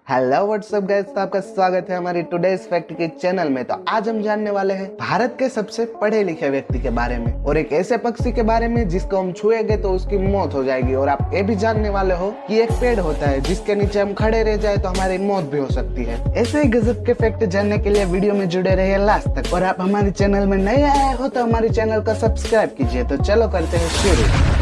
Hello what's up guys, तो आपका स्वागत है हमारी टुडेस फैक्ट के चैनल में। तो आज हम जानने वाले हैं भारत के सबसे पढ़े लिखे व्यक्ति के बारे में और एक ऐसे पक्षी के बारे में जिसको हम छुएंगे तो उसकी मौत हो जाएगी। और आप ये भी जानने वाले हो कि एक पेड़ होता है जिसके नीचे हम खड़े रह जाए तो हमारी मौत भी हो सकती है। ऐसे ही गजब के फैक्ट जानने के लिए वीडियो में जुड़े रहिए लास्ट तक। और आप हमारे चैनल में नए आए हो तो हमारे चैनल को सब्सक्राइब कीजिए। तो चलो करते हैं शुरू।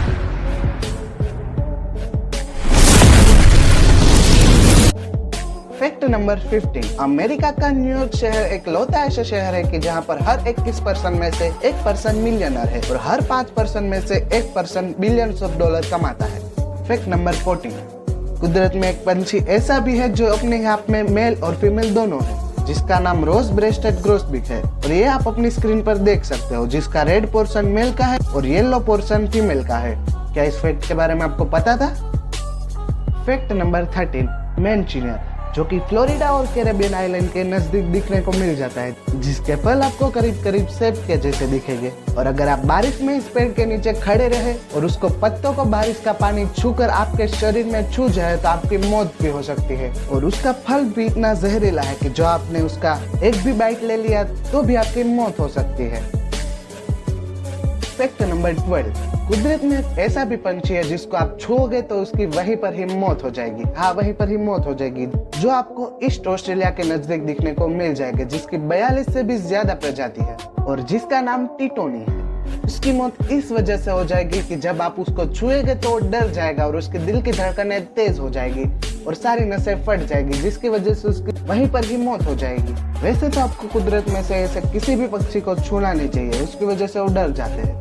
Fact number 15। अमेरिका का न्यूयॉर्क शहर एक लौता ऐसा शहर है कि जहां पर हर 21 पर्सन में से एक पर्सन मिलियनर है और हर 5 पर्सन में से एक पर्सन बिलियंस ऑफ डॉलर कमाता है। Fact number 14। कुदरत में एक पंछी ऐसा भी है जो अपने आप में मेल और फीमेल दोनों है, जिसका नाम रोज ब्रेस्टेड ग्रोसबिक है और ये आप अपनी स्क्रीन पर देख सकते हो, जिसका रेड पोर्शन मेल का है और येलो पोर्शन फीमेल का है। क्या इस फैक्ट के बारे में आपको पता था? Fact number 13। मैनचिनियर, जो कि फ्लोरिडा और कैरेबियन आइलैंड के नजदीक दिखने को मिल जाता है, जिसके फल आपको करीब करीब सेब के जैसे दिखेंगे। और अगर आप बारिश में इस पेड़ के नीचे खड़े रहे और उसको पत्तों को बारिश का पानी छूकर आपके शरीर में छू जाए तो आपकी मौत भी हो सकती है। और उसका फल भी इतना जहरीला है कि जो आपने उसका एक भी बाइट ले लिया तो भी आपकी मौत हो सकती है। Fact number 12। कुदरत में एक ऐसा भी पंछी है जिसको आप छूओगे तो उसकी वहीं पर ही मौत हो जाएगी। हाँ, वहीं पर ही मौत हो जाएगी, जो आपको ईस्ट ऑस्ट्रेलिया के नजदीक दिखने को मिल जाएगी, जिसकी 42 से भी ज्यादा प्रजाति है और जिसका नाम टिटोनी है। उसकी मौत इस वजह से हो जाएगी कि जब आप उसको छुएंगे तो वो डर जाएगा और उसके दिल की धड़कनें तेज हो जाएगी और सारी नसें फट जाएगी, जिसकी वजह से उसकी वहीं पर ही मौत हो जाएगी। वैसे तो आपको कुदरत में से ऐसे किसी भी पक्षी को छूना नहीं चाहिए, उसकी वजह से वो डर जाते हैं।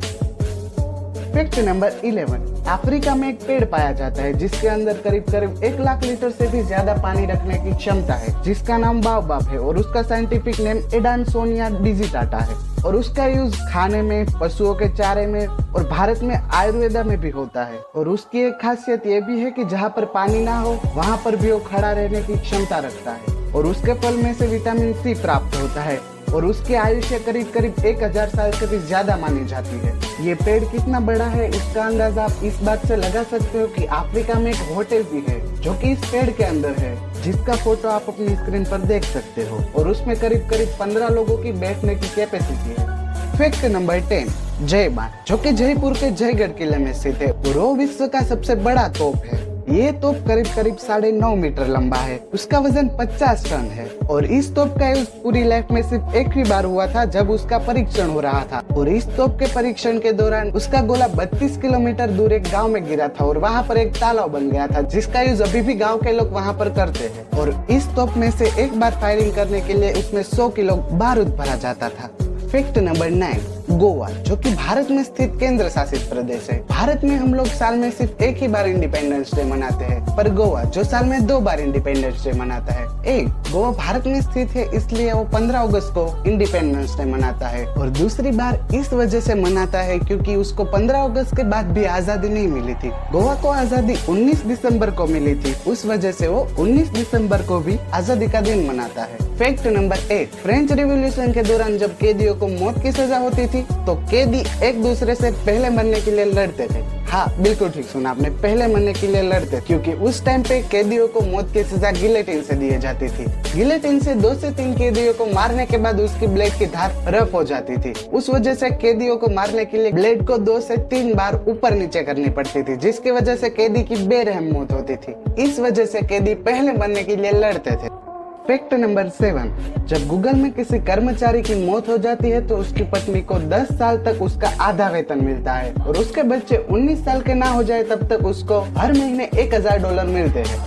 Fact number 11। अफ्रीका में एक पेड़ पाया जाता है जिसके अंदर करीब करीब 1 लाख लीटर से भी ज्यादा पानी रखने की क्षमता है, जिसका नाम बाओबाब है और उसका साइंटिफिक नेम एडानसोनिया डिजिटाटा है। और उसका यूज खाने में, पशुओं के चारे में और भारत में आयुर्वेदा में भी होता है। और उसकी एक खासियत ये भी है कि जहाँ पर पानी ना हो वहाँ पर भी वो खड़ा रहने की क्षमता रखता है। और उसके फल में से विटामिन सी प्राप्त होता है और उसकी आयुष्य करीब करीब 1000 साल से भी ज्यादा मानी जाती है। ये पेड़ कितना बड़ा है इसका अंदाजा आप इस बात से लगा सकते हो कि अफ्रीका में एक होटल भी है जो कि इस पेड़ के अंदर है, जिसका फोटो आप अपनी स्क्रीन पर देख सकते हो और उसमें करीब करीब 15 लोगों की बैठने की कैपेसिटी है। Fact number 10। जय बांध, जो कि जयपुर के जयगढ़ किले में स्थित है और वो विश्व का सबसे बड़ा तोप है। ये तोप करीब करीब 9.5 मीटर लंबा है, उसका वजन 50 टन है और इस तोप का यूज पूरी लाइफ में सिर्फ एक ही बार हुआ था जब उसका परीक्षण हो रहा था। और इस तोप के परीक्षण के दौरान उसका गोला 32 किलोमीटर दूर एक गांव में गिरा था और वहां पर एक तालाब बन गया था, जिसका यूज अभी भी गांव के लोग वहां पर करते हैं। और इस तोप में से एक बार फायरिंग करने के लिए उसमें 100 किलो बारूद भरा जाता था। Fact number 9। गोवा, जो कि भारत में स्थित केंद्र शासित प्रदेश है। भारत में हम लोग साल में सिर्फ एक ही बार इंडिपेंडेंस डे मनाते हैं, पर गोवा जो साल में 2 बार इंडिपेंडेंस डे मनाता है। एक, गोवा भारत में स्थित है इसलिए वो 15 अगस्त को इंडिपेंडेंस डे मनाता है और दूसरी बार इस वजह से मनाता है क्योंकि उसको 15 अगस्त के बाद भी आजादी नहीं मिली थी। गोवा को आजादी 19 दिसंबर को मिली थी, उस वजह से वो 19 दिसंबर को भी आजादी का दिन मनाता है। Fact number 8। फ्रेंच रिवॉल्यूशन के दौरान जब कैदियों को मौत की सजा होती थी तो कैदी एक दूसरे से पहले मरने के लिए लड़ते थे। हाँ, बिल्कुल ठीक सुना आपने, पहले मरने के लिए लड़ते, क्योंकि उस टाइम पे कैदियों को मौत की सजा गिलेटिन से दी जाती थी। गिलेटिन से 2 से 3 कैदियों को मारने के बाद उसकी ब्लेड की धार रफ हो जाती थी। उस वजह से कैदियों को मारने के लिए ब्लेड को 2 से 3 बार ऊपर नीचे करनी पड़ती थी, जिसकी वजह से कैदी की बेरहम मौत होती थी। इस वजह से कैदी पहले मरने के लिए लड़ते थे। Fact number 7। जब गूगल में किसी कर्मचारी की मौत हो जाती है तो उसकी पत्नी को 10 साल तक उसका आधा वेतन मिलता है और उसके बच्चे 19 साल के ना हो जाए तब तक उसको हर महीने $1000 मिलते हैं।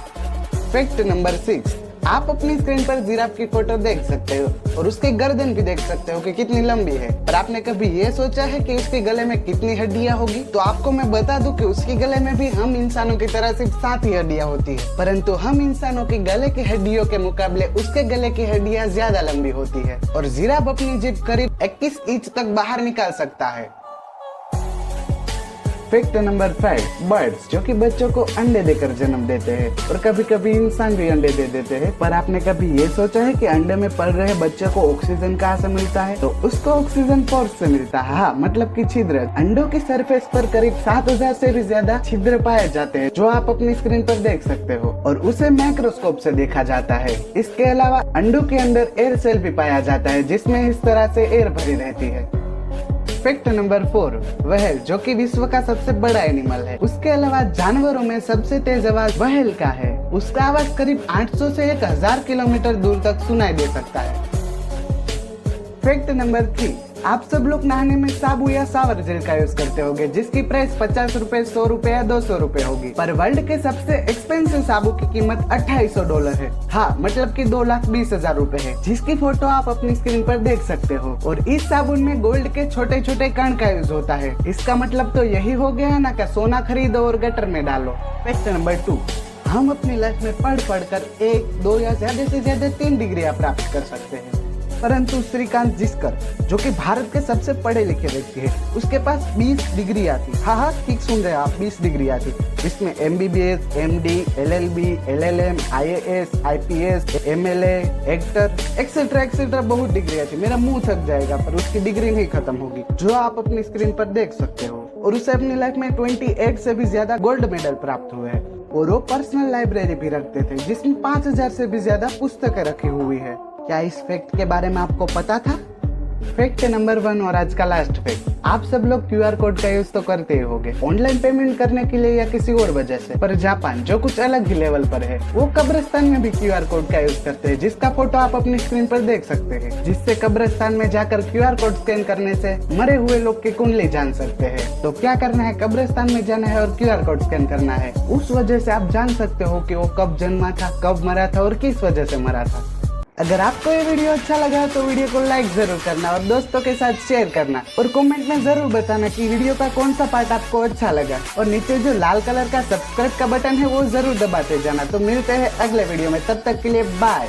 Fact number 6। आप अपनी स्क्रीन पर जिराफ की फोटो देख सकते हो और उसकी गर्दन भी देख सकते हो कि कितनी लंबी है, पर आपने कभी ये सोचा है कि उसके गले में कितनी हड्डियां होगी? तो आपको मैं बता दूं कि उसके गले में भी हम इंसानों की तरह सिर्फ 7 ही हड्डियां होती है, परंतु हम इंसानों के गले की हड्डियों के मुकाबले उसके गले की हड्डियां ज्यादा लंबी होती है और जिराफ अपनी जीभ करीब 21 इंच तक बाहर निकाल सकता है। फैक्ट नंबर 5, बर्ड्स जो कि बच्चों को अंडे देकर जन्म देते हैं और कभी कभी इंसान भी अंडे दे देते हैं। पर आपने कभी ये सोचा है कि अंडे में पल रहे बच्चे को ऑक्सीजन कहाँ से मिलता है? तो उसको ऑक्सीजन पोर्स से मिलता है। हाँ, मतलब कि छिद्र। अंडों की सरफेस पर करीब 7000 से भी ज्यादा छिद्र पाए जाते हैं, जो आप अपनी स्क्रीन पर देख सकते हो, और उसे माइक्रोस्कोप से देखा जाता है। इसके अलावा अंडों के अंदर एयर सेल भी पाया जाता है, जिसमें इस तरह से एयर भरी रहती है। फैक्ट नंबर 4, व्हेल जो कि विश्व का सबसे बड़ा एनिमल है। उसके अलावा जानवरों में सबसे तेज आवाज व्हेल का है। उसका आवाज करीब 800 से 1000 किलोमीटर दूर तक सुनाई दे सकता है। फैक्ट नंबर 3, आप सब लोग नहाने में साबु या शावर जेल का यूज करते होंगे, जिसकी प्राइस 50 रुपए, 100 रुपए या 200 रुपए होगी। पर वर्ल्ड के सबसे एक्सपेंसिव साबु की कीमत $2800 है। हाँ, मतलब कि 2,20,000 रुपए है, जिसकी फोटो आप अपनी स्क्रीन पर देख सकते हो। और इस साबुन में गोल्ड के छोटे छोटे कण का यूज होता है। इसका मतलब तो यही हो गया ना कि सोना खरीदो और गटर में डालो। फैक्ट नंबर 2, हम अपनी लाइफ में पढ़ कर 1, 2 या ज्यादा से ज्यादा 3 डिग्रियां प्राप्त कर सकते हैं। परंतु श्रीकांत जिस्कर जो कि भारत के सबसे पढ़े लिखे व्यक्ति है, उसके पास 20 डिग्रियां थी। हाँ, ठीक सुन रहे हैं आप, 20 डिग्रियां थी। इसमें MBBS, MD, LLB, LLM, IAS, IPS, MLA, actor, etcetera बहुत डिग्रियां थी। मेरा मुंह थक जाएगा, पर उसकी डिग्री नहीं खत्म होगी, जो आप अपनी स्क्रीन पर देख सकते हो। और उसे अपनी लाइफ में 28 से भी ज्यादा गोल्ड मेडल प्राप्त हुए हैं। और वो पर्सनल लाइब्रेरी भी रखते थे, जिसमें 5000 से भी ज्यादा पुस्तकें रखी हुई है। क्या इस फैक्ट के बारे में आपको पता था? फैक्ट नंबर 1 और आज का लास्ट फैक्ट, आप सब लोग QR कोड का यूज तो करते ही होंगे, ऑनलाइन पेमेंट करने के लिए या किसी और वजह से। पर जापान जो कुछ अलग ही लेवल पर है, वो कब्रिस्तान में भी QR कोड का यूज करते हैं, जिसका फोटो आप अपनी स्क्रीन पर देख सकते हैं। जिससे कब्रिस्तान में जाकर QR कोड स्कैन करने से मरे हुए लोग की कुंडली जान सकते हैं। तो क्या करना है? कब्रिस्तान में जाना है और QR कोड स्कैन करना है। उस वजह से आप जान सकते हो कि वो कब जन्मा था, कब मरा था और किस वजह से मरा था। अगर आपको ये वीडियो अच्छा लगा तो वीडियो को लाइक जरूर करना और दोस्तों के साथ शेयर करना, और कमेंट में जरूर बताना कि वीडियो का कौन सा पार्ट आपको अच्छा लगा। और नीचे जो लाल कलर का सब्सक्राइब का बटन है वो जरूर दबाते जाना। तो मिलते हैं अगले वीडियो में, तब तक के लिए बाय।